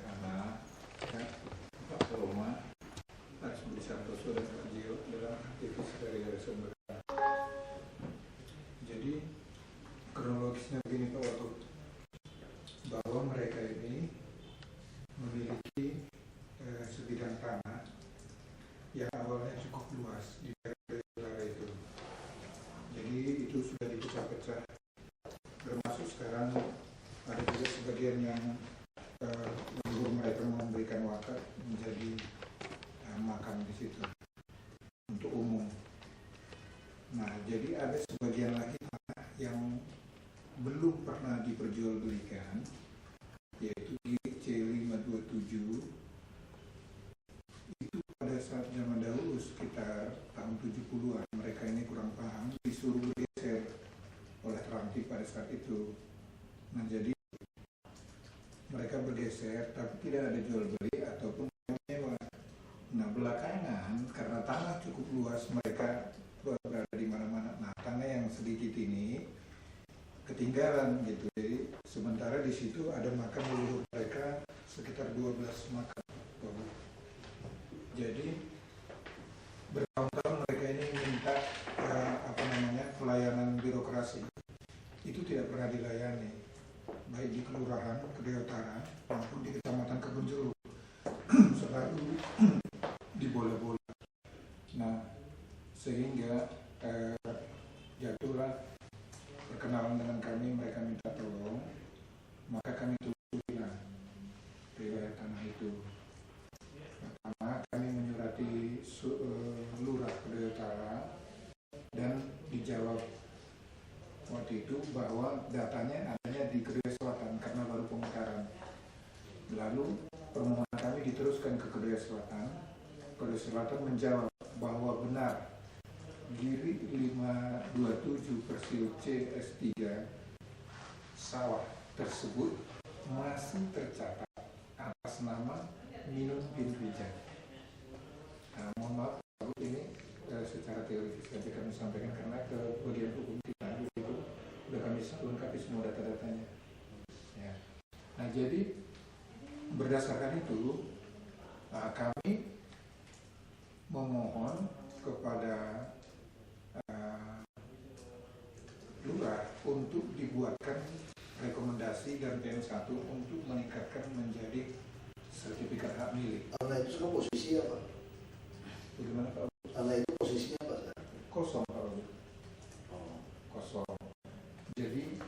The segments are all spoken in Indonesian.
anak-anak, ya, Pak Roma, Pak Budi Santoso dan Pak Gio adalah aktivis dari Yayasan Berkah. Jadi kronologisnya begini Pak Wagub, bahwa mereka ini memiliki sebidang tanah yang awalnya cukup luas di daerah utara itu. Jadi itu sudah dipecah-pecah, termasuk sekarang ada juga sebagian yang leluhur mereka memberikan wakaf menjadi makam di situ untuk umum. Nah, jadi ada sebagian lagi tanah yang belum pernah diperjualbelikan, yaitu di C527. Itu pada saat zaman dahulu sekitar tahun 70-an, mereka ini kurang paham, disuruh bergeser oleh Trantip pada saat itu. Nah, jadi mereka bergeser, tapi tidak ada jual beli ataupun nyewa. Nah, belakangan karena tanah cukup luas, mereka berada di mana-mana. Nah, tanah yang sedikit ini ketinggalan gitu. Jadi sementara di situ ada makam leluhur mereka sekitar 12 makam. Jadi bertahun-tahun mereka ini minta pelayanan birokrasi. Itu tidak pernah dilayani, baik di Kelurahan Kedai Utara maupun di Kecamatan Kebonjeruk. Selalu dibola-bola. Nah, sehingga jatuhlah perkenalan dengan kami, mereka minta tolong, maka kami telusurilah riwayat tanah itu. Pertama, kami menyurati Lurah Kedai Utara dan dijawab waktu itu bahwa datanya adanya di Kedai Selatan karena baru pemekaran. Lalu permohonan kami diteruskan ke Kedai Selatan. Kedai Selatan menjawab bahwa benar Giri 527 Persil CS3 sawah tersebut masih tercatat atas nama Minun bin Rijal. Nah, mohon maaf, ini secara teoritis saja kami sampaikan karena ke bagian hukum kita itu sudah kami lengkapi semua data-datanya. Ya. Nah, jadi berdasarkan itu kami memohon kepada Lurah untuk dibuatkan rekomendasi dan PM1 untuk meningkatkan menjadi sertifikat hak milik. Tanah itu sekarang posisi apa? Bagaimana Pak? Tanah itu posisinya apa sekarang? Kosong Pak. Kosong. Jadi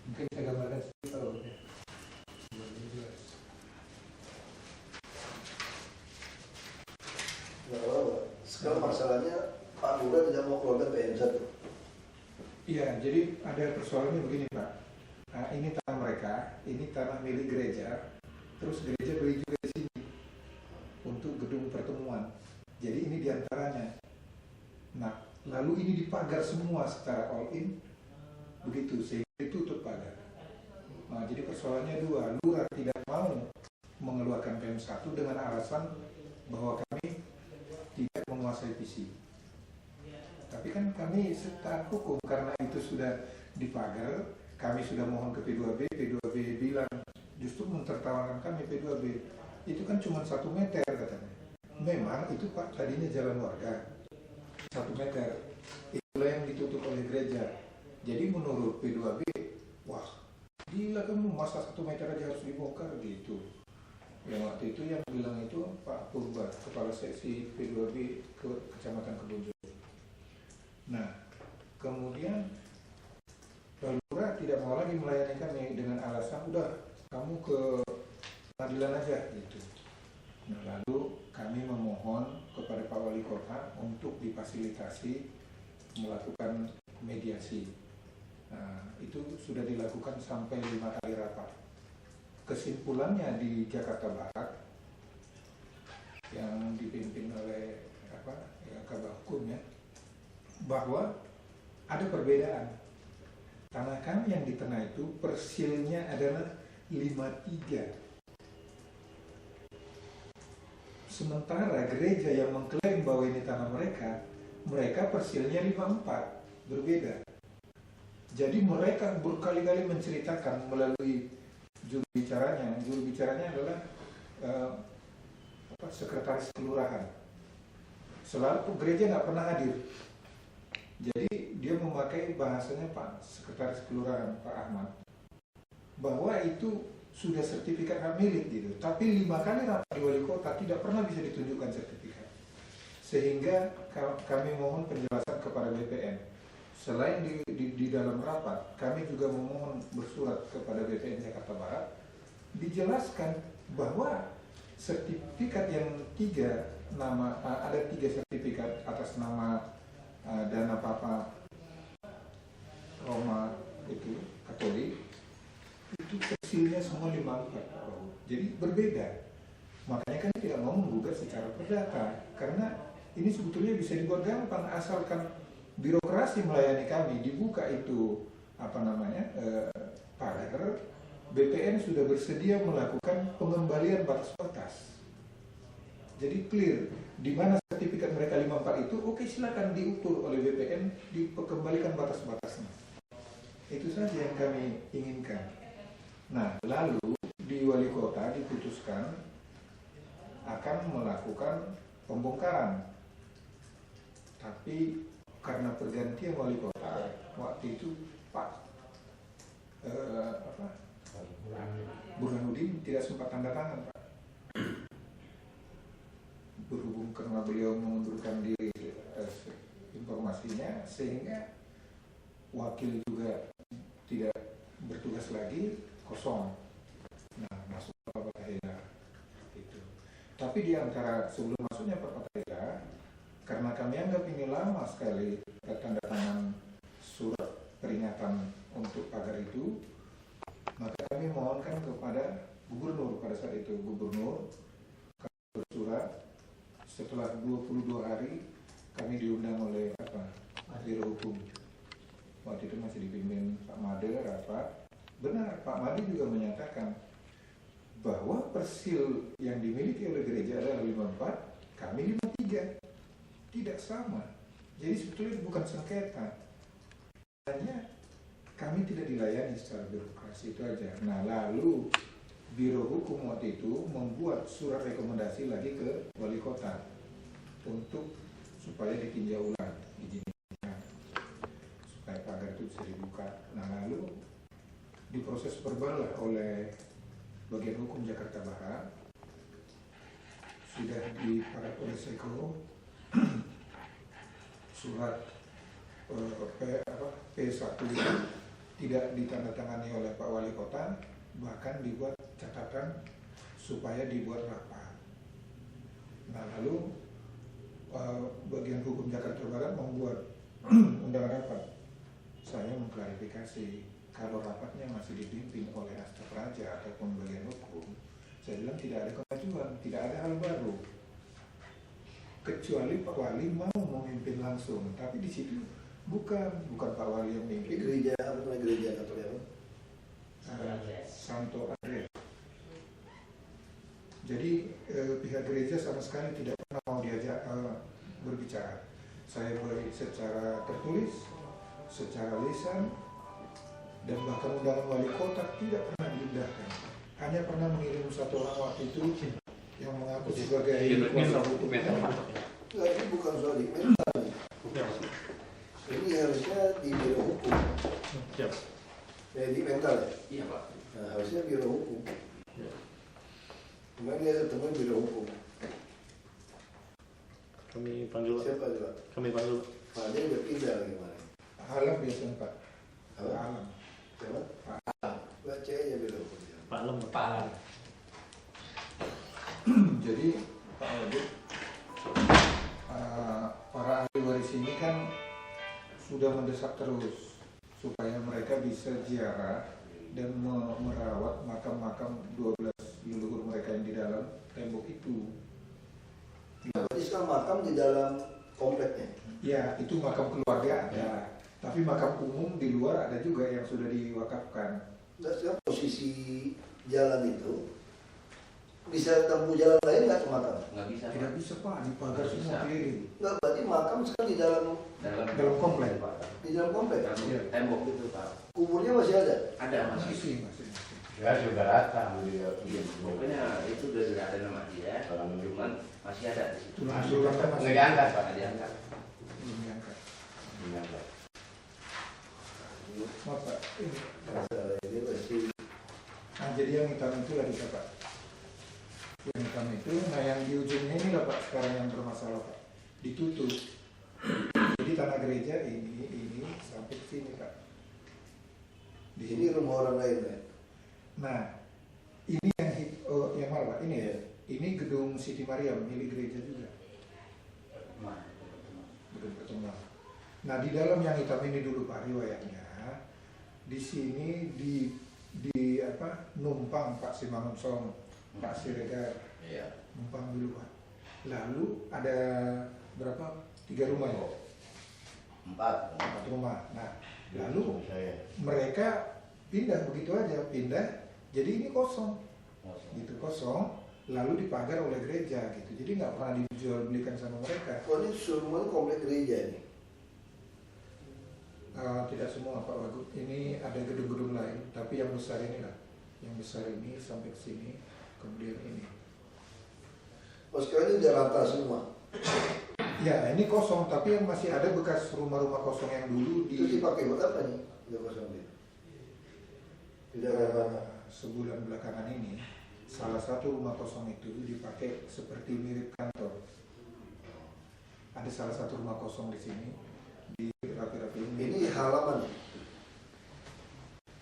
mungkin saya gambarkan sedikit Pak. Sekarang masalahnya Pak Lurah tidak mau keluarkan PM1. Iya, jadi ada persoalannya begini Pak. Nah, ini tanah mereka, ini tanah milik gereja, terus gereja beli juga di sini untuk gedung pertemuan. Jadi ini diantaranya. Nah, lalu ini dipagar semua secara all in, begitu sehingga ditutup pagar. Nah, jadi persoalannya dua, Lurah tidak mau mengeluarkan PM1 dengan alasan bahwa kami tidak menguasai visi. Tapi kan kami secara hukum karena itu sudah dipagar, kami sudah mohon ke P2B, P2B bilang justru mentertawakan kami P2B. Itu kan cuma 1 meter katanya. Memang itu Pak tadinya jalan warga 1 meter. Itulah yang ditutup oleh gereja. Jadi menurut P2B, wah gila kamu masa 1 meter aja harus dibongkar gitu. Yang waktu itu yang bilang itu Pak Purba, Kepala Seksi P2B ke Kecamatan Kebonjeruk. Nah, kemudian Lurah tidak mau lagi melayani kami dengan alasan udah kamu ke pengadilan aja gitu. Nah, lalu kami memohon kepada Pak Wali Kota untuk difasilitasi melakukan mediasi. Nah, itu sudah dilakukan sampai 5 kali rapat. Kesimpulannya di Jakarta Barat yang dipimpin oleh Kabak Hukum ya, bahwa ada perbedaan. Tanah kami yang di tengah itu persilnya adalah 53. Sementara gereja yang mengklaim bahwa ini tanah mereka, mereka persilnya 54, berbeda. Jadi mereka berkali-kali menceritakan melalui juru bicara juru bicaranya adalah sekretaris kelurahan. Selalu gereja nggak pernah hadir. Jadi dia memakai bahasanya Pak Sekretaris Kelurahan Pak Ahmad, bahwa itu sudah sertifikat hak milik gitu. Tapi 5 kali rapat di wali kota tidak pernah bisa ditunjukkan sertifikat. Sehingga kami mohon penjelasan kepada BPN. Selain di dalam rapat, kami juga memohon bersurat kepada BPN Jakarta Barat, dijelaskan bahwa sertifikat yang 3 nama, ada 3 sertifikat atas nama Dana Papa Roma itu Katolik, itu kecilnya semua 54. Jadi berbeda. Makanya kan tidak mau menggugat secara perdata, karena ini sebetulnya bisa dibuat gampang asalkan birokrasi melayani kami dibuka itu pagar. BPN sudah bersedia melakukan pengembalian batas-batas. Jadi clear di mana sertifikat mereka 54 itu, oke, silakan diukur oleh BPN, dikembalikan batas-batasnya. Itu saja yang kami inginkan. Nah, lalu di wali kota diputuskan akan melakukan pembongkaran. Tapi karena pergantian wali kota waktu itu Pak Burhanuddin tidak sempat tanda tangan, Pak. Berhubung karena beliau mengundurkan diri informasinya, sehingga wakil juga tidak bertugas lagi, kosong. Nah, masuk Pak Patahela itu. Tapi di antara sebelum masuknya Pak Patahela, karena kami anggap ini lama sekali tanda tangan surat peringatan untuk pagar itu, maka kami mohonkan kepada gubernur pada saat itu. Gubernur bersurat. Setelah 22 hari kami diundang oleh Biro Hukum. Waktu itu masih dipimpin Pak Made rapat. Benar, Pak Made juga menyatakan bahwa persil yang dimiliki oleh gereja adalah 54, kami 53. Tidak sama. Jadi sebetulnya bukan sengketa. Hanya kami tidak dilayani secara birokrasi, itu aja. Nah, lalu Biro Hukum waktu itu membuat surat rekomendasi lagi ke wali kota untuk supaya ditinjau ulang izinnya, supaya pagar itu bisa dibuka. Nah, lalu diproses verbal oleh bagian hukum Jakarta Barat, sudah dipakai oleh Seko surat P1 tidak ditandatangani oleh Pak Wali Kota, bahkan dibuat catatan supaya dibuat rapat. Nah, lalu bagian hukum Jakarta Barat membuat undangan rapat. Saya mengklarifikasi kalau rapatnya masih dipimpin oleh Astaf Raja ataupun bagian hukum, saya bilang tidak ada kemajuan, tidak ada hal baru. Kecuali Pak Wali mau memimpin langsung, tapi di situ bukan Pak Wali yang memimpin. Gereja apa namanya, gereja Katolik Santo Andre. Jadi pihak gereja sama sekali tidak pernah mau diajak berbicara. Saya beri secara tertulis, secara lisan, dan bahkan undangan wali kota tidak pernah diindahkan. Hanya pernah mengirim satu orang waktu itu yang mengaku sebagai kuasa hukum. Ini bukan soal di mental. Ini harusnya di biro hukum. Di mental ya? Iya, Pak. Nah, harusnya biro hukum. Kemarin dia ketemu biro hukum. Kami panggil. Siapa itu, Pak? Kami panggil. Pak, dia udah pindah lagi kemarin. Alam biasanya Pak. Apa? Alam. Siapa? Pak. Baca aja biro hukum. Pak Lem. Pak Alam. Jadi Pak Wadi, para ahli waris ini kan sudah mendesak terus supaya mereka bisa ziarah dan merawat makam-makam 12 leluhur mereka yang di dalam tembok itu. Berarti sekarang makam di dalam kompleknya? Ya, itu makam keluarga ada, tapi makam umum di luar ada juga yang sudah diwakafkan. Nah, sekarang posisi jalan itu bisa tempuh jalan lain nggak ke makam? Nggak bisa, Pak. Tidak bisa Pak, dipagar Nggak semua bisa. keliling. Nggak, berarti makam sekarang di dalam Dalam komplek, Pak. di dalam komplek. Iya. Tembok itu, Pak. Kuburnya masih ada? Ada masih. Masih. Ya juga datang dia. Pokoknya itu udah ada nama dia, cuman masih ada di situ. Masuk kan Nggak diangkat, Pak. Nggak diangkat. belum diangkat. Diangkat. Maaf Pak, ini. Masalah ini pasti Nah jadi yang hitam itu lagi Pak. Yang hitam itu, nah yang di ujungnya ini lah Pak sekarang yang bermasalah Pak. Ditutup. Jadi tanah gereja ini sampai ke sini Pak. di sini rumah orang lain kan. Nah, ini yang mana Pak? Ini ya. Ini gedung Siti Mariam milik gereja juga. Gedung pertemuan. Nah, di dalam yang hitam ini dulu Pak riwayatnya, di sini di apa? Numpang Pak Simangun, Pak Siregar. Iya. Numpang dulu Pak. Lalu ada berapa? 3 rumah ya? 4. 4 rumah. Nah, lalu saya. mereka pindah begitu aja, jadi ini kosong gitu, kosong lalu dipagar oleh gereja gitu, jadi nggak pernah dijual belikan sama mereka. Oh ini semua komplek gereja nih. Tidak semua Pak Wagub, ini ada gedung-gedung lain tapi yang besar ini lah, yang besar ini sampai ke sini, kemudian ini Oh sekarang ini udah rata semua. ya ini kosong tapi yang masih ada bekas rumah-rumah kosong yang dulu Itu dipakai buat apa nih? Udah kosong itu. Tidak ada. Sebulan belakangan ini salah satu rumah kosong itu dipakai seperti mirip kantor. Ada salah satu rumah kosong di sini di rapi-rapi Ini halaman.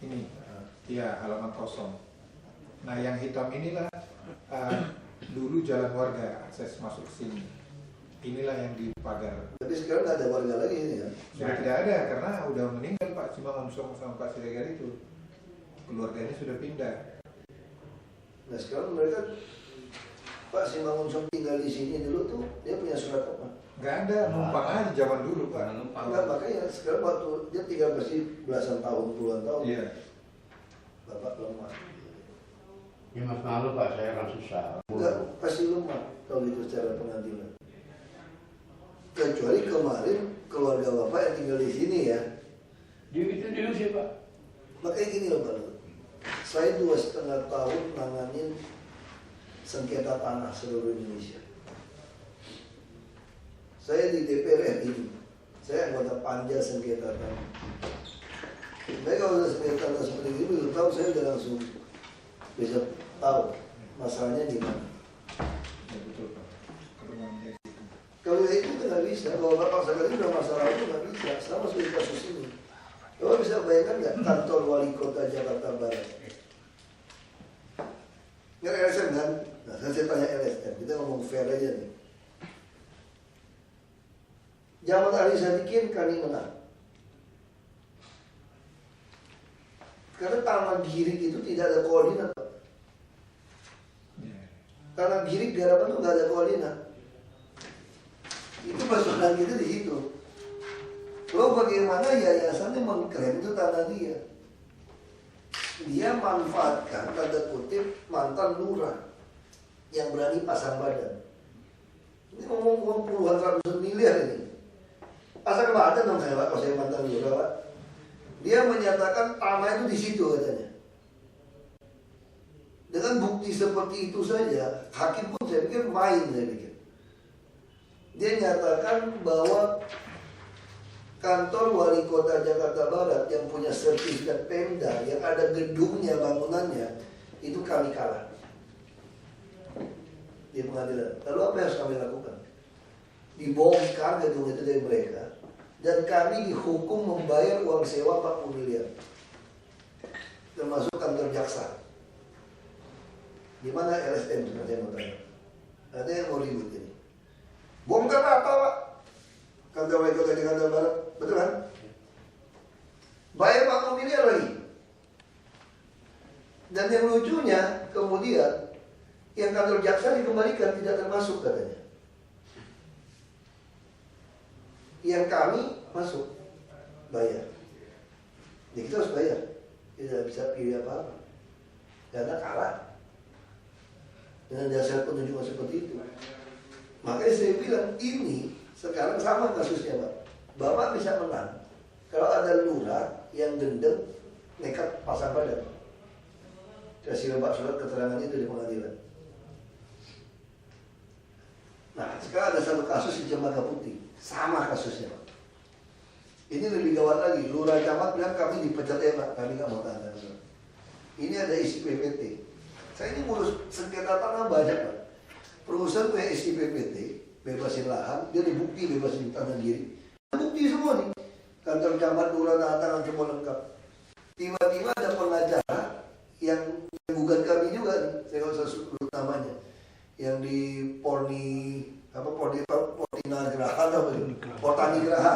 ini ya halaman kosong. Nah yang hitam inilah dulu jalan warga akses masuk ke sini. Inilah yang dipagar. Tapi sekarang nggak ada warga lagi ini kan? Sudah tidak ada karena udah meninggal Pak Simangun sama Pak Siregar itu. Keluarganya sudah pindah. Nah sekarang mereka Pak Simangun tinggal di sini dulu tuh dia punya surat apa? Nggak ada, numpang aja zaman dulu Pak. Enggak, makanya sekarang waktu dia tinggal bersih belasan tahun, puluhan tahun. Iya. Bapak lemah. Ini mas malu Pak, saya orang susah. Enggak, pasti lemah kalau itu secara pengadilan. Kecuali kemarin keluarga bapak yang tinggal di sini ya. Itu dulu sih Pak. Makanya gini loh Pak Lut. Saya 2,5 tahun nanganin sengketa tanah seluruh Indonesia. Saya di DPR RI, saya anggota panja sengketa tanah. Saya kalau udah sengketa tanah seperti ini, belum tahu saya udah langsung bisa tahu masalahnya di mana. Ya betul Pak. Kebenarannya gitu. Kalau itu nggak bisa, kalau bapak sekali udah masalah itu nggak bisa, sama seperti kasus ini. Bapak bisa bayangkan nggak kantor wali kota Jakarta Barat? Nggak LSM kan? Nah, saya tanya LSM, kita ngomong fair aja nih. Zaman Ali Sadikin kami menang. Karena tanah girik itu tidak ada koordinat. Ya. Tanah girik di hadapan itu nggak ada koordinat. Itu persoalan kita di situ. Lalu bagaimana yayasannya mengklaim itu tanah dia? Dia manfaatkan tanda kutip mantan lurah yang berani pasang badan. Ini ngomong puluhan ratusan miliar ini. Pasang badan dong saya Pak, kalau saya mantan lurah Pak. Dia menyatakan tanah itu di situ katanya. Dengan bukti seperti itu saja, hakim pun saya pikir main saya pikir. Dia nyatakan bahwa kantor wali kota Jakarta Barat yang punya sertifikat Pemda, yang ada gedungnya, bangunannya, itu kami kalah di pengadilan. Lalu apa yang harus kami lakukan? Dibongkar gedung itu dari mereka, dan kami dihukum membayar uang sewa 40 miliar, termasuk kantor jaksa. Di mana LSM sebenarnya saya mau tanya? Ada yang mau ribut ini? Bongkar apa Pak? Kantor wali kota Jakarta Barat, betul kan? Bayar 40 miliar lagi. Dan yang lucunya kemudian yang kantor jaksa dikembalikan tidak termasuk katanya. Yang kami masuk bayar. Jadi kita harus bayar. Tidak bisa pilih apa-apa. Karena kalah. Dengan dasar penunjukan seperti itu. Makanya saya bilang ini sekarang sama kasusnya Pak. Bapak bisa menang kalau ada lurah yang gendeng nekat pasang badan. Kasih Bapak surat keterangan itu di pengadilan. Nah, sekarang ada satu kasus di Cempaka Putih, sama kasusnya Pak. Ini lebih gawat lagi. Lurah camat bilang kami dipecat ya Pak, kami nggak mau tanda tangan. Ini ada isi PPT. Saya ini ngurus sengketa tanah banyak Pak. Perusahaan punya isi PPT, bebasin lahan, dia ada bukti bebasin tanah diri. Bukti semua nih. Kantor camat, lurah, tanda tangan semua lengkap. Tiba-tiba ada pengacara yang gugat kami juga nih. Saya nggak usah sebut namanya. Yang di Portani Geraha.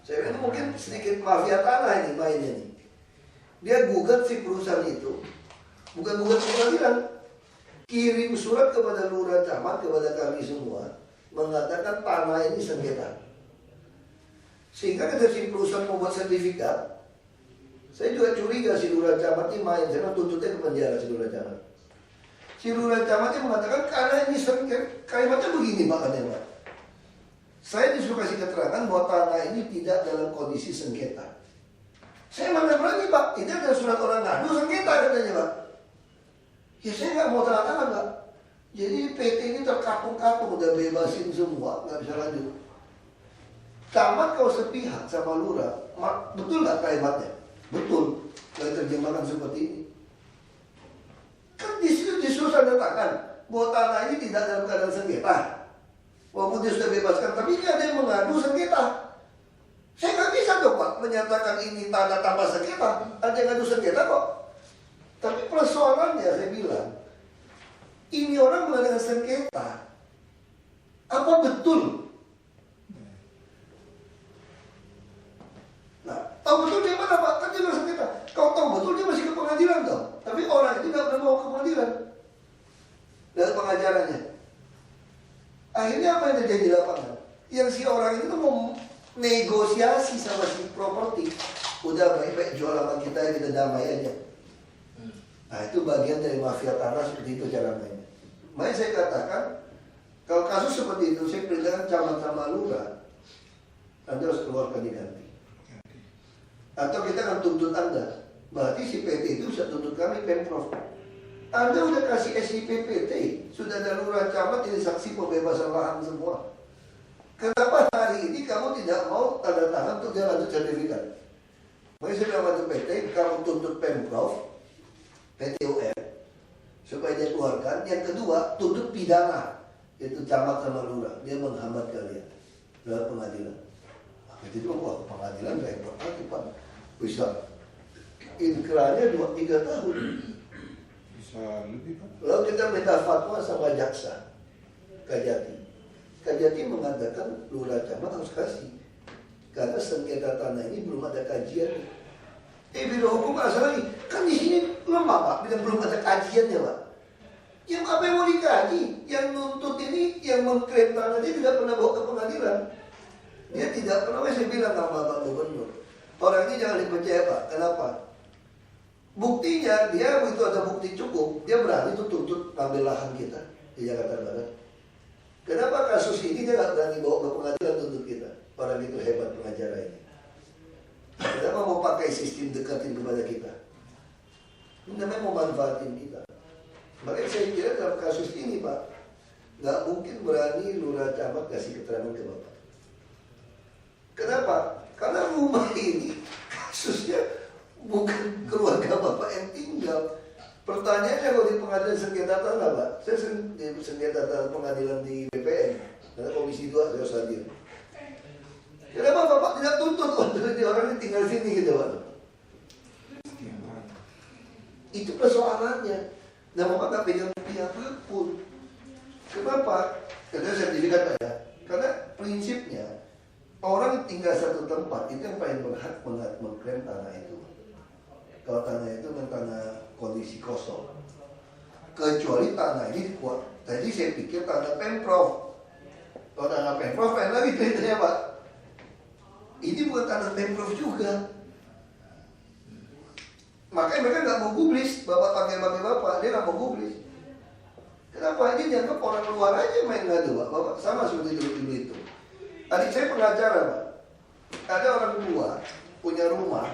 Saya ini mungkin sedikit mafia tanah ini mainnya nih. Dia gugat si perusahaan itu, bukan gugat pengadilan, kirim surat kepada lurah camat, kepada kami semua, mengatakan tanah ini sengketa. Sehingga ketika si perusahaan membuat sertifikat, saya juga curiga si lurah camat ini main, saya tuntutnya ke penjara si lurah camat. Si lurah camatnya mengatakan karena ini sengketa, kalimatnya begini makanya Pak. Saya disuruh kasih keterangan bahwa tanah ini tidak dalam kondisi sengketa. Saya mana berani Pak, ini ada surat orang ngadu sengketa katanya Pak. Ya saya nggak mau tanda tangan Pak. Jadi PT ini terkapung-kapung, udah bebasin semua, nggak bisa lanjut. Camat kalau sepihak sama lurah, betul nggak kalimatnya? Betul, kalau terjemahkan seperti ini. Kan di situ disuruh tanda tangan bahwa tanah ini tidak dalam keadaan sengketa. Walaupun dia sudah bebaskan, tapi ini ada yang mengadu sengketa. Saya nggak bisa dong Pak menyatakan ini tanah tanpa sengketa. Ada yang ngadu sengketa kok. Tapi persoalannya saya bilang, ini orang mengadakan sengketa. Apa betul? Nah, tahu betul dia mana Pak? Kan dia bilang sengketa. Kalau tahu betul dia masih ke pengadilan dong. Tapi orang itu nggak pernah mau ke pengadilan. Dari pengajarannya. Akhirnya apa yang terjadi di lapangan? Yang si orang itu mau negosiasi sama si properti. Udah baik-baik jual sama kita damai aja. Nah itu bagian dari mafia tanah, seperti itu cara mainnya. Makanya saya katakan, kalau kasus seperti itu, saya perintahkan camat sama lurah, Anda harus keluarkan diganti. Atau kita akan tuntut Anda. Berarti si PT itu bisa tuntut kami Pemprov. Anda udah kasih SIPPT, sudah ada lurah camat jadi saksi pembebasan lahan semua. Kenapa hari ini kamu tidak mau tanda tangan untuk dia lanjut sertifikat? Makanya saya bilang ke PT, kamu tuntut Pemprov, PT UR, supaya dia keluarkan. Yang kedua, tuntut pidana, yaitu camat sama lurah. Dia menghambat kalian dalam pengadilan. Itu juga, wah pengadilan repot lagi Pak. Bisa inkrahnya 2-3 tahun. Lebih Pak. Lalu kita minta fatwa sama jaksa Kajati. Kajati mengatakan lurah camat harus kasih, karena sengketa tanah ini belum ada kajian. Biro hukum asal lagi, kan di sini lemah Pak, bilang belum ada kajiannya Pak. Yang apa yang mau dikaji? Yang nuntut ini, yang mengklaim tanah dia tidak pernah bawa ke pengadilan. Dia tidak pernah, saya bilang sama Pak Gubernur, orang ini jangan dipercaya Pak. Kenapa? Buktinya dia begitu ada bukti cukup, dia berani tuh tuntut ambil lahan kita di Jakarta Barat. Kenapa kasus ini dia nggak berani bawa ke pengadilan tuntut kita? Orang itu hebat pengacara ini. Kenapa mau pakai sistem dekatin kepada kita? Ini namanya mau manfaatin kita. Makanya saya kira dalam kasus ini Pak, nggak mungkin berani lurah camat kasih keterangan ke Bapak. Kenapa? Karena rumah ini kasusnya bukan keluarga Bapak yang tinggal. Pertanyaannya kalau di pengadilan sengketa tanah Pak, saya sengketa tanah pengadilan di BPN, karena Komisi 2 saya harus hadir. Kenapa Bapak tidak tuntut untuk orang ini tinggal sini gitu Pak? Itu persoalannya. Dan Bapak nggak pegang bukti apapun. Kenapa? Karena sertifikat Pak ya. Karena prinsipnya orang tinggal satu tempat itu yang paling berhak mengklaim tanah itu. Kalau tanah itu kan tanah kondisi kosong. Kecuali tanah ini kuat. Tadi saya pikir tanah Pemprov. Kalau tanah Pemprov lain lagi ceritanya Pak. Ini bukan tanah Pemprov juga. Makanya mereka nggak mau gubris. Bapak panggil Bapak, dia nggak mau gubris. Kenapa? Ini dianggap orang luar aja main ngadu Pak. Bapak sama seperti dulu itu. Adik saya pengacara Pak. Ada orang tua punya rumah.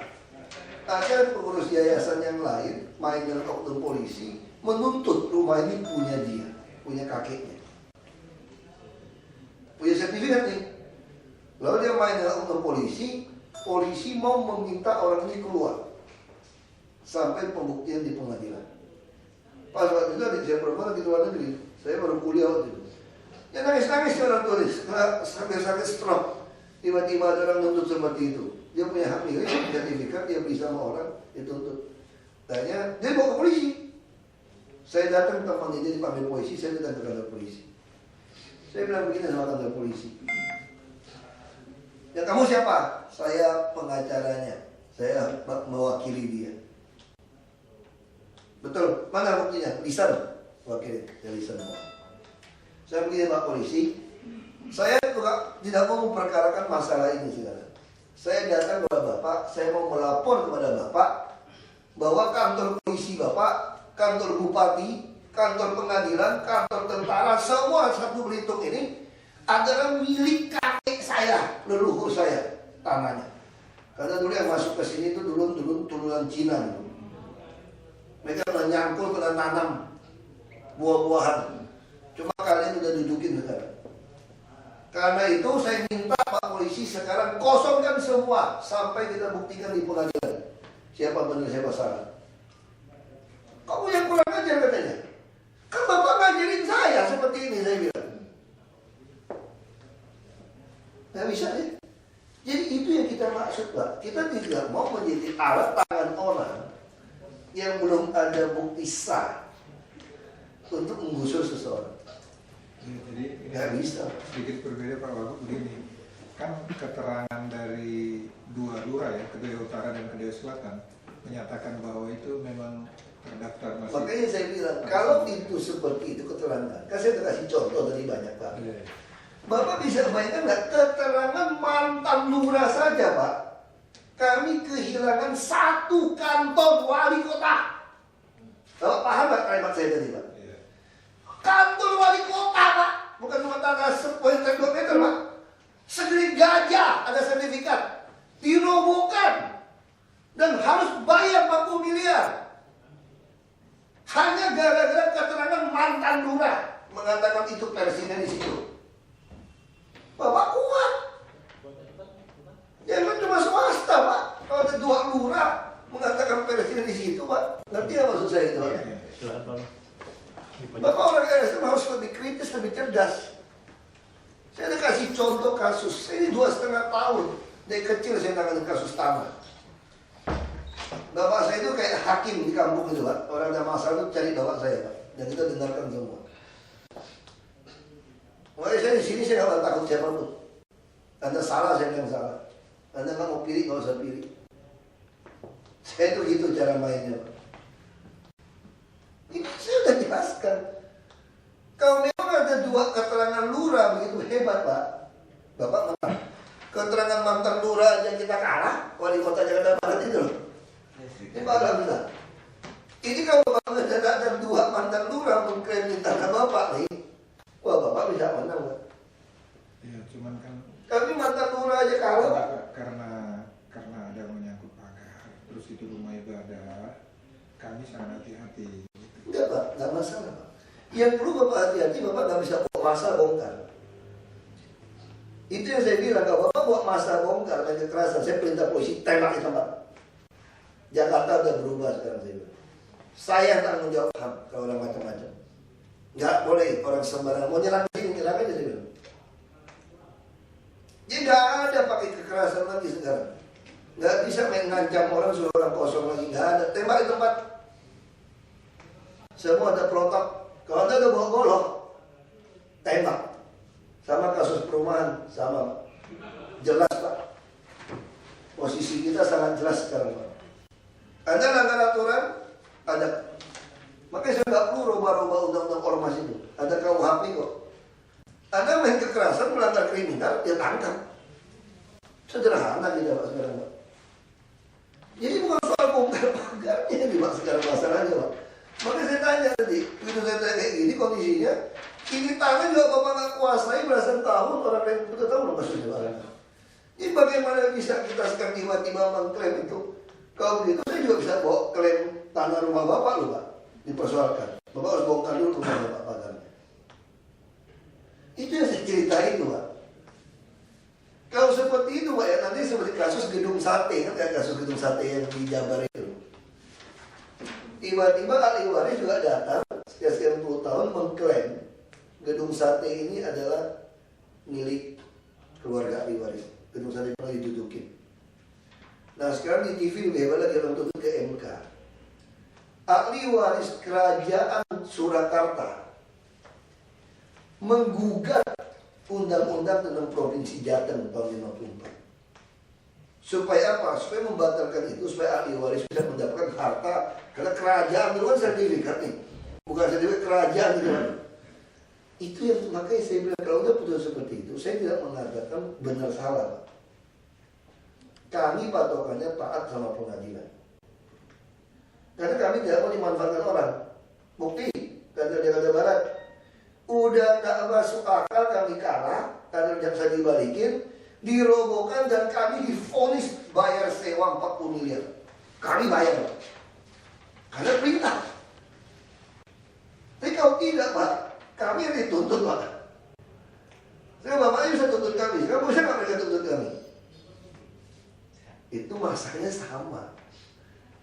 ada pengurus yayasan yang lain main dengan oknum polisi, menuntut rumah ini punya dia, punya kakeknya, punya sertifikat nih. Lalu dia main dengan oknum polisi, polisi mau meminta orang ini keluar sampai pembuktian di pengadilan. Pas waktu itu adik saya perempuan di luar negeri, saya baru kuliah waktu itu. Ya nangis-nangis orang tulis, sambil stroke. Tiba-tiba ada orang nuntut seperti itu. Dia punya hak milik, sertifikat, dia bisa sama orang, dituntut. Tanya, dia bawa ke polisi. Saya datang temannya, dia dipanggil polisi, saya datang ke kantor polisi. Saya bilang begini sama kantor polisi. Ya kamu siapa? Saya pengacaranya, saya mewakili dia. Betul, mana buktinya? Lisan, wakil, ya lisan. Saya begini Pak Polisi, saya juga tidak mau memperkarakan masalah ini sekarang. Saya datang kepada Bapak, saya mau melapor kepada Bapak bahwa kantor polisi Bapak, kantor bupati, kantor pengadilan, kantor tentara, semua satu Belitung ini adalah milik kakek saya, leluhur saya, tanahnya. Karena dulu yang masuk ke sini itu dulu turunan Cina gitu. Mereka pernah nyangkul, pernah nanam buah-buahan. Cuma kalian udah dudukin sekarang. Karena itu saya minta Pak Polisi sekarang kosongkan semua sampai kita buktikan di pengadilan siapa benar siapa salah. Kamu yang kurang ajar katanya. Kan Bapak ngajarin saya seperti ini, saya bilang. Nggak bisa ya. Jadi itu yang kita maksud Pak. Kita tidak mau menjadi alat tangan orang yang belum ada bukti sah untuk menggusur seseorang. Ya, jadi Nggak bisa. sedikit berbeda Pak Wagub begini. Kan keterangan dari dua lurah ya, Kedoya Utara dan Kedoya Selatan menyatakan bahwa itu memang terdaftar masih. Makanya saya bilang, kalau itu seperti itu keterangan, kan saya kasih contoh tadi banyak Pak. Iya. Bapak bisa bayangkan nggak keterangan mantan lurah saja Pak? Kami kehilangan satu kantor wali kota. Bapak paham nggak kalimat saya tadi Pak? Iya. Kantor wali kota Pak, bukan cuma tanah 1,2 meter Pak. Segede gajah ada sertifikat, dirobohkan dan harus bayar 40 miliar. Hanya gara-gara keterangan mantan lurah mengatakan itu versinya di situ. Bapak kuat. Jangan cuma swasta Pak. Kalau ada dua lurah mengatakan versinya di situ Pak. Ngerti apa maksud saya itu Pak? Bapak orang RSM harus lebih kritis, lebih cerdas. Saya ada kasih contoh kasus. Ini 2,5 tahun. Dari kecil saya nangani kasus tanah. Bapak saya itu kayak hakim di kampung itu Pak. Orang ada masalah itu cari bapak saya Pak. Dan kita dengarkan semua. Makanya saya di sini saya nggak takut siapapun. Anda salah, saya bilang salah. Anda nggak mau pilih, nggak usah pilih. Saya itu gitu cara mainnya Pak. Ini saya sudah jelaskan. Kalau memang ada dua keterangan lurah begitu hebat Pak, Bapak menang. Keterangan mantan lurah aja kita kalah, wali kota Jakarta Barat itu loh. Ini Bapak bilang. Ini kalau Bapak ada dua mantan lurah mengklaim di tanah Bapak nih, wah Bapak bisa menang Pak. Ya, cuman kan Tapi mantan lurah aja kalah Pak. karena ada menyangkut pagar, terus itu rumah ibadah, kami sangat hati-hati. Enggak Pak, enggak masalah Pak. Yang perlu Bapak hati-hati, Bapak nggak bisa bawa masa bongkar. Itu yang saya bilang, kalau Bapak bawa masa bongkar dan kekerasan, saya perintah polisi tembak di tempat. Jakarta udah berubah sekarang saya bilang. Saya tanggung jawab HAM kalau orang macam-macam. Nggak boleh orang sembarangan mau nyerang sini, nyerang aja saya bilang. Jadi nggak ada pakai kekerasan lagi sekarang. Nggak bisa main ngancam orang suruh orang kosong lagi, nggak ada. Tembak di tempat. Semua ada protap. Kalau Anda udah bawa golok, tembak. Sama kasus perumahan, sama Pak. Jelas Pak. Posisi kita sangat jelas sekarang Pak. Anda langgar aturan, ada. Makanya saya nggak perlu rubah-rubah undang-undang ormas itu. Ada KUHP kok. Anda main kekerasan, melanggar kriminal, ya tangkap. Sederhana gitu Pak sekarang Pak. Jadi bukan soal bongkar pagarnya nih Pak sekarang masalahnya Pak. Makanya saya tanya tadi, begitu saya tanya kayak gini kondisinya, ini tangan juga Bapak nggak kuasai belasan tahun, orang lain udah tahu loh maksudnya Pak. Ini bagaimana bisa kita sekarang tiba-tiba mengklaim itu Kalau begitu saya juga bisa bawa klaim tanah rumah bapak loh Pak, dipersoalkan. Bapak harus bongkar dulu rumah bapak pagarnya. Itu yang saya cerita itu Pak. Kalau seperti itu Pak ya, nanti seperti kasus gedung sate, kan ya, kasus gedung sate yang di Jabar itu. Tiba-tiba ahli waris juga datang sekian puluh tahun mengklaim gedung sate ini adalah milik keluarga ahli waris. Gedung sate pernah didudukin. Nah sekarang di TV lebih hebat lagi orang tuntut ke MK. Ahli waris kerajaan Surakarta menggugat undang-undang tentang provinsi Jateng tahun 54. Supaya apa? Supaya membatalkan itu, supaya ahli waris bisa mendapatkan harta. Karena kerajaan itu kan sertifikat nih, bukan sertifikat kerajaan gitu kan. Itu yang makanya saya bilang kalau udah putus seperti itu, saya tidak mengatakan benar salah Pak. Kami patokannya taat sama pengadilan. Karena kami tidak mau dimanfaatkan orang. Bukti, kata Jakarta Barat, udah gak masuk akal kami kalah, karena jaksa dibalikin, dirobohkan dan kami divonis bayar sewa 40 miliar. Kami bayar Pak. Karena perintah. Tapi kalau tidak Pak, kami yang dituntut Pak. Sekarang bapaknya bisa tuntut kami, sekarang bisa nggak mereka tuntut kami? Itu masanya sama.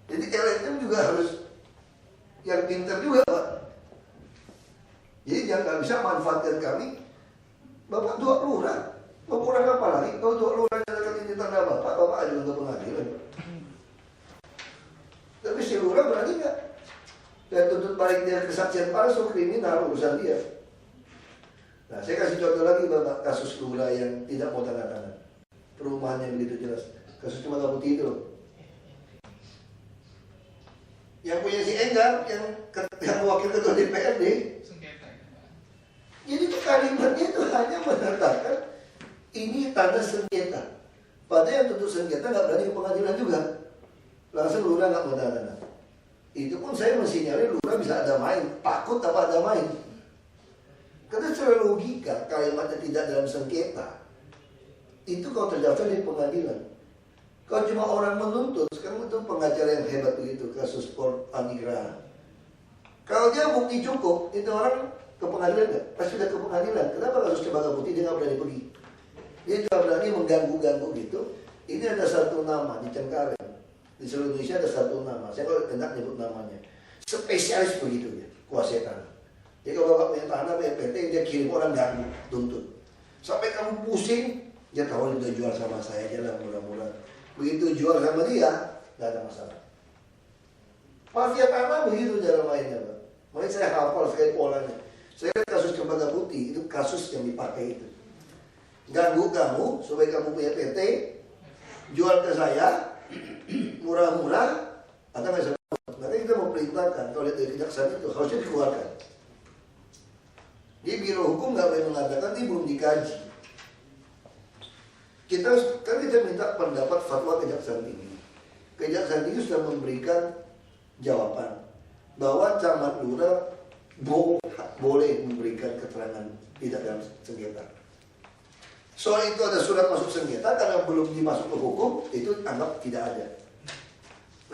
Jadi LSM juga harus yang pintar juga Pak. Jadi jangan bisa manfaatkan kami. Bapak tua lurah, mau kurang apa lagi? Kalau tua lurah nyatakan ini tanda bapak, bapak ajukan ke pengadilan. Tapi si lurah berani nggak? Dan tuntut balik dia kesaksian palsu, kriminal urusan dia. Nah saya kasih contoh lagi Bapak, kasus lurah yang tidak mau tanda tangan. Perumahan yang begitu jelas. Kasus cuma Putih itu. Yang punya si Enggar, yang wakil ketua DPRD. Jadi itu kalimatnya itu hanya mengatakan ini tanda sengketa. Padahal yang tuntut sengketa nggak berani ke pengadilan juga. Langsung lurah nggak mau tanda tangan. Itu pun saya mensinyalin lurah bisa ada main. Takut apa ada main? Karena secara logika kalimatnya tidak dalam sengketa. Itu kalau terdaftar di pengadilan. Kalau cuma orang menuntut, sekarang itu pengacara yang hebat begitu, kasus Port Anigraha. Kalau dia bukti cukup, itu orang ke pengadilan nggak? Pasti udah ke pengadilan. Kenapa kasus Cempaka Putih dia nggak berani pergi? Dia cuma berani mengganggu-ganggu gitu. Ini ada satu nama di Cengkareng. Di seluruh Indonesia ada satu nama. Saya kalau hendak nyebut namanya. Spesialis begitu ya, kuasai tanah. Jadi kalau bapak punya tanah, punya PT, dia kirim orang ganggu, tuntut. Sampai kamu pusing, dia tahu dia jual sama saya aja lah murah-murah. Begitu jual sama dia, nggak ada masalah. Mafia tanah begitu cara mainnya Pak. Makanya saya hafal sekali polanya. Saya lihat kasus Cempaka Putih, itu kasus yang dipakai itu. Ganggu kamu, supaya kamu punya PT, jual ke saya, murah-murah, atau nggak bisa. Nanti kita mau perintahkan, kalau lihat dari kejaksaan itu, harusnya dikeluarkan. Di Biro Hukum nggak boleh mengatakan, ini belum dikaji. Kan kita minta pendapat fatwa Kejaksaan Tinggi. Kejaksaan Tinggi sudah memberikan jawaban bahwa camat lurah boleh memberikan keterangan tidak dalam sengketa. Soal itu ada surat masuk sengketa karena belum dimasuk ke hukum, itu anggap tidak ada.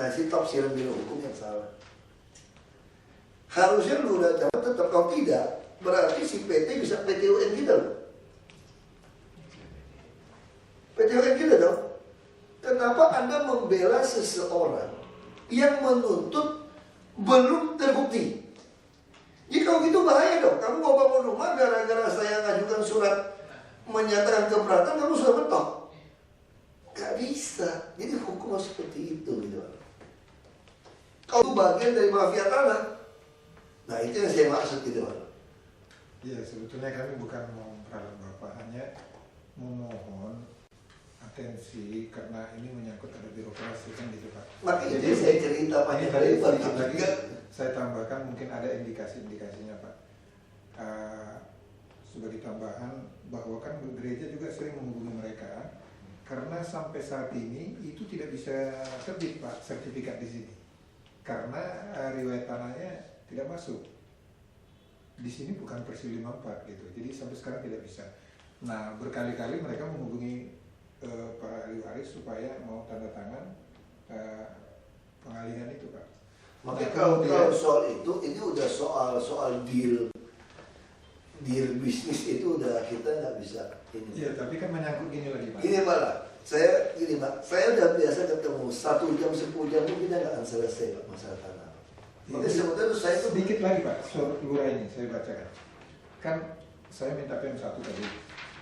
Nah, si tafsiran Biro Hukum yang salah. Harusnya lurah camat tetap, kalau tidak, berarti si PT bisa PTUN kita loh. PTUN kita dong. Kenapa Anda membela seseorang yang menuntut belum terbukti? Jadi kalau gitu bahaya dong. Kamu mau bangun rumah gara-gara saya ngajukan surat menyatakan keberatan, kamu sudah mentok. Gak bisa. Jadi hukum harus seperti itu gitu. Kalau bagian dari mafia tanah, nah itu yang saya maksud gitu. Ya sebetulnya kami bukan mau memperalat Bapak, hanya memohon atensi karena ini menyangkut ada birokrasi kan gitu Pak. Makanya jadi saya cerita panjang kali lagi saya tambahkan mungkin ada indikasi-indikasinya Pak. Sebagai tambahan bahwa kan gereja juga sering menghubungi mereka karena sampai saat ini itu tidak bisa terbit Pak sertifikat di sini karena riwayat tanahnya tidak masuk. Di sini bukan Persil 54 gitu, jadi sampai sekarang tidak bisa. Nah berkali-kali mereka menghubungi para ahli waris supaya mau tanda tangan pengalihan itu Pak. Makanya Nah, kalau kemudian- soal itu, ini udah soal deal bisnis itu udah kita nggak bisa ini. Iya, tapi kan menyangkut gini lagi Pak. Gini Pak lah, saya udah biasa ketemu 1 jam 10 jam itu kita nggak akan selesai Pak masalah tanah. Makanya sebetulnya saya itu Sedikit lagi Pak, surat lurah ini saya bacakan. Kan saya minta PM1 tadi,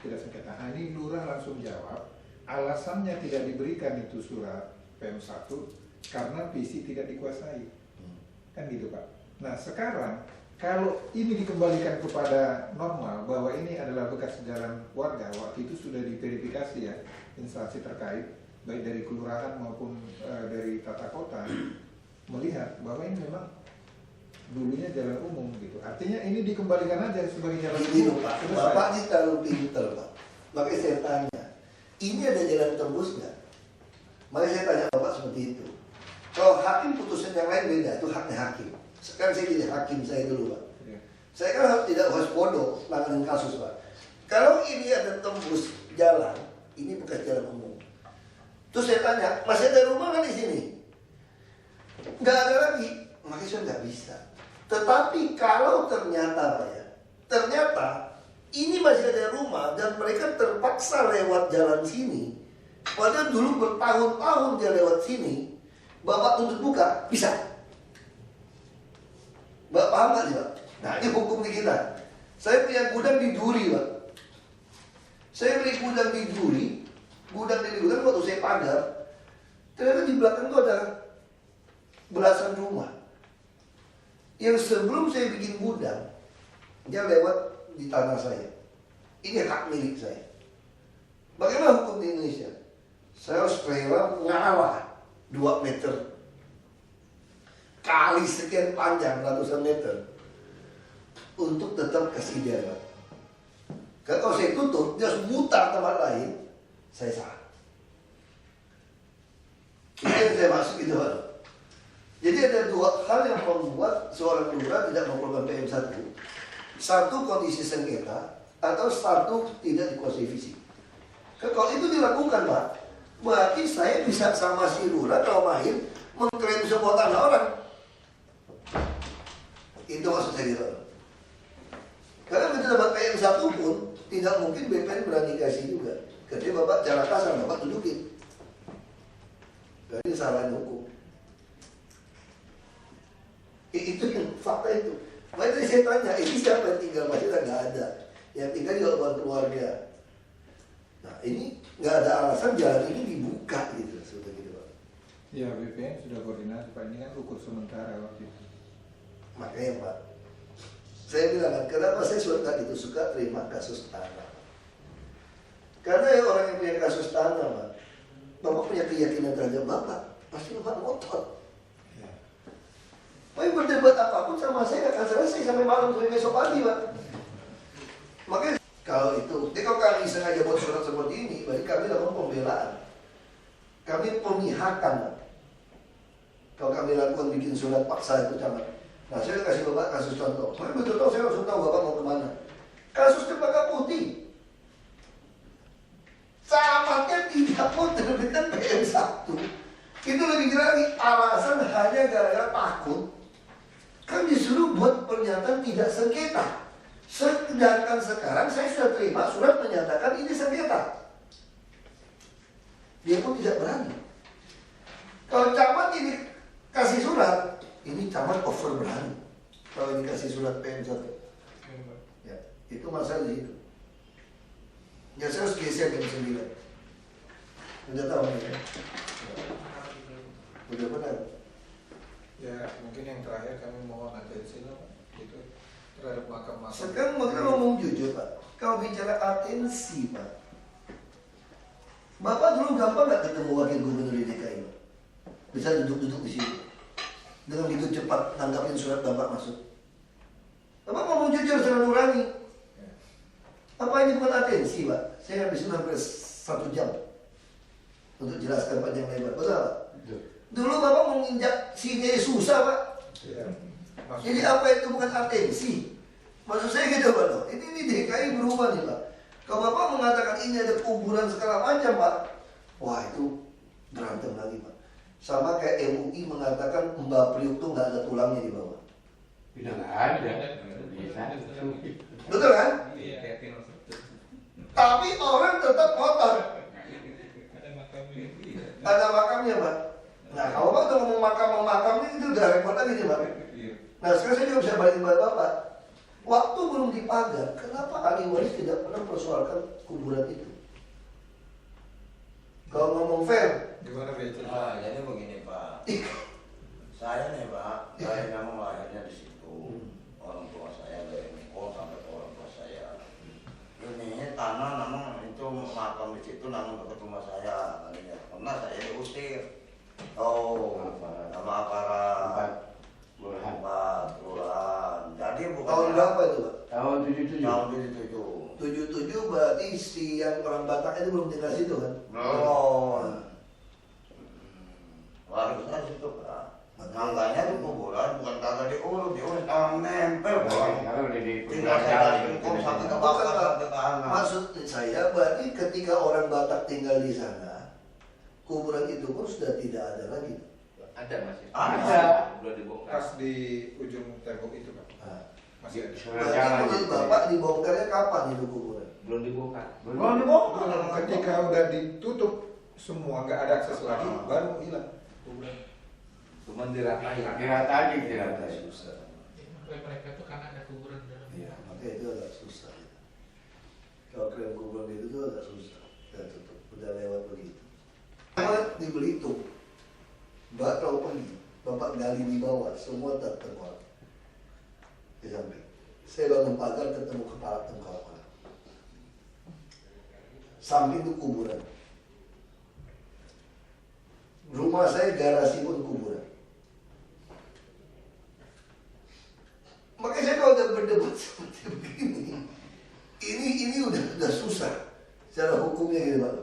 tidak sengketa. Nah, ini lurah langsung jawab, alasannya tidak diberikan itu surat PM1 karena visi tidak dikuasai. Kan gitu Pak. Nah sekarang kalau ini dikembalikan kepada normal bahwa ini adalah bekas jalan warga, waktu itu sudah diverifikasi ya instansi terkait baik dari kelurahan maupun dari tata kota melihat bahwa ini memang dulunya jalan umum gitu. Artinya ini dikembalikan aja sebagai jalan Ini umum. Pak, Selesai. Bapak ini terlalu pintar Pak. Makanya saya tanya, ini ada jalan tembus nggak? Makanya saya tanya Bapak seperti itu. Kalau hakim putusan yang lain beda, itu haknya hakim. Sekarang saya jadi hakim saya dulu Pak. Ya. Saya kan harus tidak harus bodoh nanganin kasus Pak. Kalau ini ada tembus jalan, ini bukan jalan umum. Terus saya tanya, masih ada rumah kan di sini? Nggak ada lagi, makanya saya nggak bisa. Tetapi kalau ternyata Pak ya, ternyata ini masih ada rumah dan mereka terpaksa lewat jalan sini. Padahal dulu bertahun-tahun dia lewat sini, Bapak tuntut buka, bisa. Bapak paham nggak sih Pak? Nah ini hukum di kita. Saya punya gudang di Duri Pak. Saya beli gudang di Duri, gudang waktu saya pagar, ternyata di belakang itu ada belasan rumah. Yang sebelum saya bikin gudang, dia lewat di tanah saya. Ini hak milik saya. Bagaimana hukum di Indonesia? Saya harus rela ngalah 2 meter kali sekian panjang ratusan meter untuk tetap kasih dia. Karena kalau saya tutup, dia harus mutar tempat lain, saya salah. Itu yang saya maksud itu Pak. Jadi ada 2 hal yang membuat seorang lurah tidak memperlukan PM1. Satu, kondisi sengketa, atau satu, tidak dikuasai visi. Kalau itu dilakukan Pak, berarti saya bisa sama si lurah kalau main mengklaim semua tanah orang. Itu maksud saya gitu. Karena begitu dapat PM1 pun tidak mungkin BPN berani kasih juga. Ketika Bapak jalan kasar, Bapak dudukin. Jadi salah hukum. Itu yang fakta itu. Makanya tadi saya tanya, ini siapa yang tinggal? Masih nggak ada. Yang tinggal di luar keluarga. Nah ini nggak ada alasan jalan ini dibuka gitu, seperti gitu Pak. Ya BPN sudah koordinasi Pak, ini kan ukur sementara waktu itu. Makanya Pak, saya bilang kan, kenapa saya suka itu suka terima kasus tanah? Karena ya orang yang punya kasus tanah Pak, Bapak punya keyakinan terhadap Bapak, pasti Bapak ngotot. Ya. Mau berdebat apapun sama saya akan selesai sampai malam, sampai besok pagi Pak. Makanya kalau itu, jadi kalau kami sengaja buat surat seperti ini, berarti kami lakukan pembelaan. Kami pemihakan Pak. Kalau kami lakukan bikin surat paksa itu camat. Nah saya kasih Bapak kasus contoh. Saya betul tahu, saya langsung tahu Bapak mau kemana. Kasus Cempaka Putih. Camatnya tidak mau terbitkan PM1. Itu lebih gila lagi, alasan hanya gara-gara takut. Kan disuruh buat pernyataan tidak sengketa. Sedangkan sekarang saya sudah terima surat menyatakan ini sengketa. Dia pun tidak berani. Kalau camat ini kasih surat, ini camat over berani. Kalau dikasih surat PM1, ya itu masalah di situ. Ya saya harus geser jam 9. Udah tahu nih ya? Udah benar. Ya mungkin yang terakhir kami mohon atensi lah Pak, itu terhadap makam-makam. Sekarang mereka ngomong jujur Pak. Kalau bicara atensi Pak, Bapak dulu gampang nggak ketemu wakil gubernur di DKI Pak? Bisa duduk-duduk di sini. Dengan begitu cepat nanggapin surat Bapak masuk. Bapak ngomong jujur secara nurani. Apa ini bukan atensi Pak? Saya habisin hampir 1 jam untuk jelaskan panjang lebar. Betul Pak? Dulu Bapak menginjak sini susah Pak. Ya. Jadi apa itu bukan atensi? Maksud saya gitu Pak loh. Ini DKI berubah nih Pak. Kalau Bapak mengatakan ini ada kuburan segala macam Pak, wah itu berantem lagi Pak. Sama kayak MUI mengatakan Mbak Priuk tuh nggak ada tulangnya di bawah. Tidak ada. Bisa. Betul kan? Iya, kayak film itu. Tapi orang tetap kotor. Ada makamnya. Iya. Ada makamnya, Pak. Nah, kalau Pak udah ngomong makam ini itu udah repot lagi nih, Pak. Iya. Nah, sekarang saya juga bisa balikin buat Bapak. Waktu belum dipagar, kenapa ahli waris tidak pernah persoalkan kuburan itu? Kalau ngomong fair, Gimana Rachel? Jadi begini Pak, saya nih Pak, saya memang lahirnya di situ. Orang tua saya dari Miko sampai ke orang tua saya. Ini tanah namun itu makam di situ namun dekat rumah saya. Karena saya diusir. Oh, sama aparat. Kelurahan. Pak, kelurahan. Jadi bukan tahun berapa itu, Pak? Tahun 77. Tahun 77. 77 berarti si yang orang Batak itu belum tinggal situ kan? Belum. Warga saya situ Pak. Makanya itu kuburan bukan kagak diurut, orang nempel Pak. Kalau di Tinggal saya jengkol sampai ke bawah sampai ke anak. Maksud saya berarti ketika orang Batak tinggal di sana, kuburan itu pun sudah tidak ada lagi. Ada masih. Ada. Belum dibongkar. Pas di ujung tembok itu Pak. Nah, Masih ada. berarti menurut Bapak dibongkarnya kapan itu kuburan? Belum dibongkar. Belum dibongkar. Ketika udah ditutup semua nggak ada akses lagi, baru hilang kuburan. Cuman diratain. Diratain, diratain. Susah. Mereka tuh kan ada kuburan dalam. Iya, makanya itu agak susah. Kalau klaim kuburan itu tuh agak susah. Udah tutup, udah lewat begitu. Di Belitung, Bapak tahu pergi, Bapak gali di bawah, semua tertengok di samping. Saya bangun pagar ketemu kepala tengkorak. Samping itu kuburan. Rumah saya garasi pun kuburan. Makanya saya kalau udah berdebat seperti begini, ini udah susah secara hukumnya gitu Pak.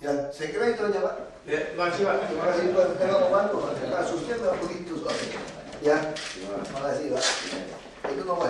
Ya, saya kira itu aja Pak. Ya, terima kasih Pak. Terima kasih Pak, kita nggak membantu. Kasusnya nggak begitu soalnya. Ya, terima kasih Pak. Itu nomor